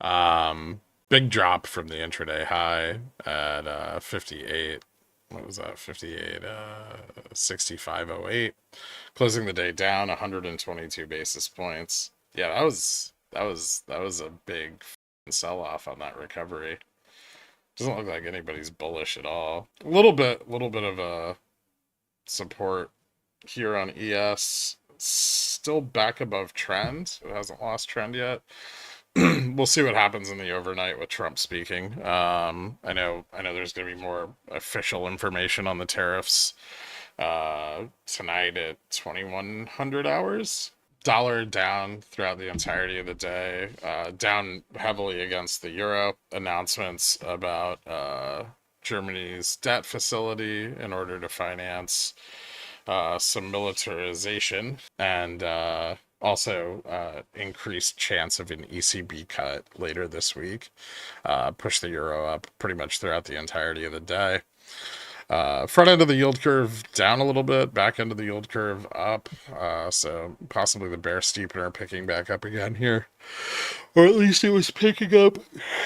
Big drop from the intraday high at 58. What was that? 58, 65.08. Closing the day down 122 basis points. Yeah, that was a big sell off on that recovery. Doesn't look like anybody's bullish at all. A little bit of a support here on ES. Still back above trend. It hasn't lost trend yet. We'll see what happens in the overnight with Trump speaking. I know there's going to be more official information on the tariffs tonight at 2100 hours. Dollar down throughout the entirety of the day, down heavily against the euro. Announcements about Germany's debt facility in order to finance some militarization and also increased chance of an ECB cut later this week. Push the euro up pretty much throughout the entirety of the day. Front end of the yield curve down a little bit, back end of the yield curve up. So possibly the bear steepener picking back up again here. Or at least it was picking up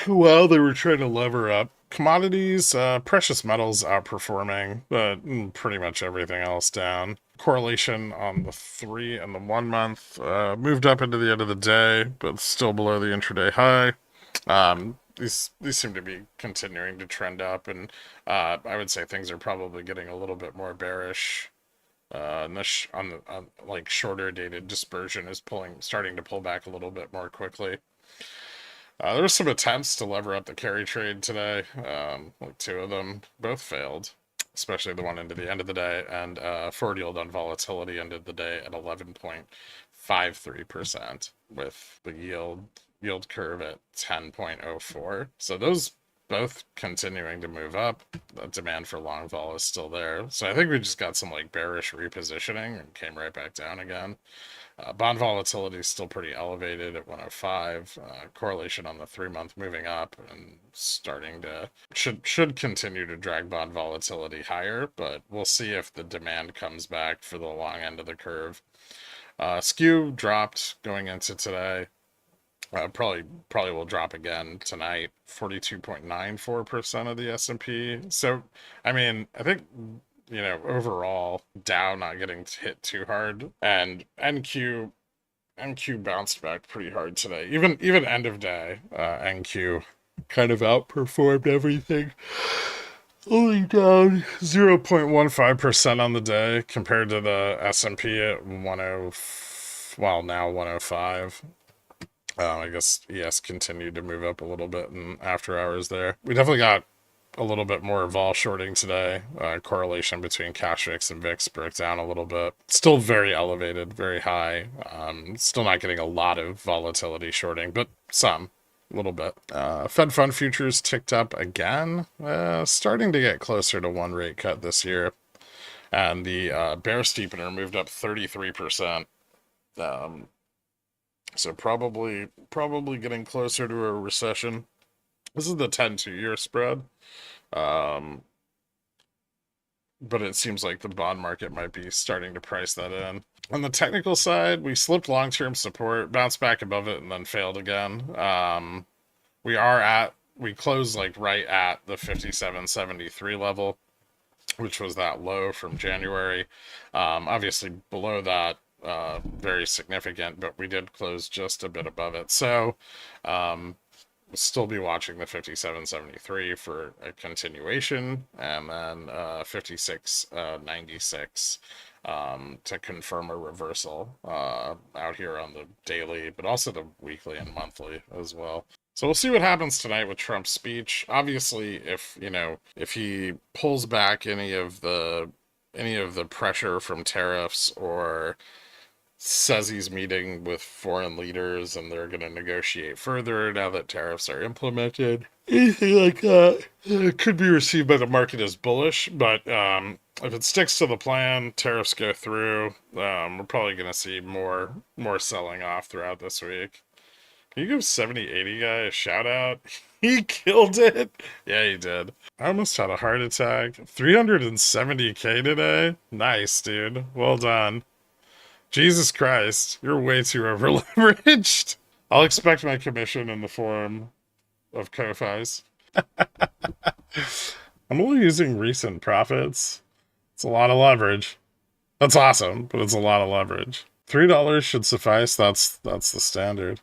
while they were trying to lever up. Commodities, precious metals outperforming, but pretty much everything else down. Correlation on the 3 and the 1 month moved up into the end of the day, but still below the intraday high. These seem to be continuing to trend up, and I would say things are probably getting a little bit more bearish. And on like shorter dated dispersion is starting to pull back a little bit more quickly. There were some attempts to lever up the carry trade today, like two of them, both failed, especially the one into the end of the day, and forward yield on volatility ended the day at 11.53% with the yield curve at 10.04. So those both continuing to move up. The demand for long vol is still there. So I think we just got some like bearish repositioning and came right back down again. Bond volatility is still pretty elevated at 105. Correlation on the 3 month moving up and starting to should continue to drag bond volatility higher, but we'll see if the demand comes back for the long end of the curve. Skew dropped going into today. Probably will drop again tonight. 42.94% of the S&P. So, I mean, I think overall Dow not getting hit too hard, and NQ bounced back pretty hard today. Even end of day, NQ kind of outperformed everything. Only down 0.15% on the day compared to the S&P at 10, well, now 105. I guess ES continued to move up a little bit in after hours there. We definitely got a little bit more vol shorting today. Correlation between cash VIX and VIX broke down a little bit. Still very elevated, very high. Still not getting a lot of volatility shorting, but some. A little bit. Fed fund futures ticked up again, starting to get closer to one rate cut this year. And the bear steepener moved up 33%. So probably getting closer to a recession. This is the 10-2-year spread. But it seems like the bond market might be starting to price that in. On the technical side, we slipped long-term support, bounced back above it, and then failed again. We closed like right at the 57.73 level, which was that low from January. Obviously below that, very significant, but we did close just a bit above it. So, we'll still be watching the 57.73 for a continuation, and then 56.96 to confirm a reversal out here on the daily, but also the weekly and monthly as well. So we'll see what happens tonight with Trump's speech. Obviously, if he pulls back any of the pressure from tariffs, or says he's meeting with foreign leaders and they're going to negotiate further now that tariffs are implemented, anything like that could be received by the market as bullish. But if it sticks to the plan, tariffs go through, we're probably going to see more selling off throughout this week. Can you give 7080 guy a shout out? He killed it. Yeah, he did. I almost had a heart attack. 370K today. Nice, dude. Well done. Jesus Christ, you're way too over leveraged. I'll expect my commission in the form of Ko-Fis. I'm only using recent profits. It's a lot of leverage. That's awesome, but it's a lot of leverage. $3 should suffice. That's the standard.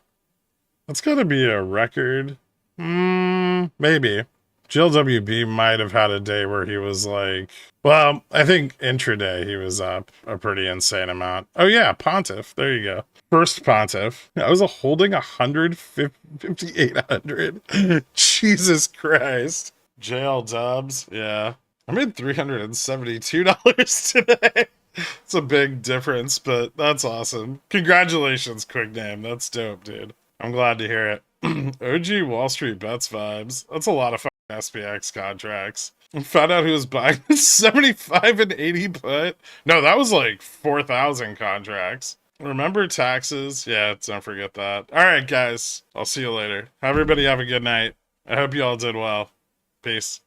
That's got to be a record. Maybe. GLWB might have had a day where he was like, well, I think intraday he was up a pretty insane amount. Oh yeah, Pontiff. There you go. First Pontiff. I was holding 5,800. Jesus Christ. JL Dubs. Yeah. I made $372 today. It's a big difference, but that's awesome. Congratulations, Quick Name. That's dope, dude. I'm glad to hear it. OG Wall Street Bets vibes. That's a lot of fucking SPX contracts. I found out who was buying 75 and 80 put. No, that was like 4,000 contracts. Remember taxes? Yeah, don't forget that. All right, guys. I'll see you later. Everybody have a good night. I hope you all did well. Peace.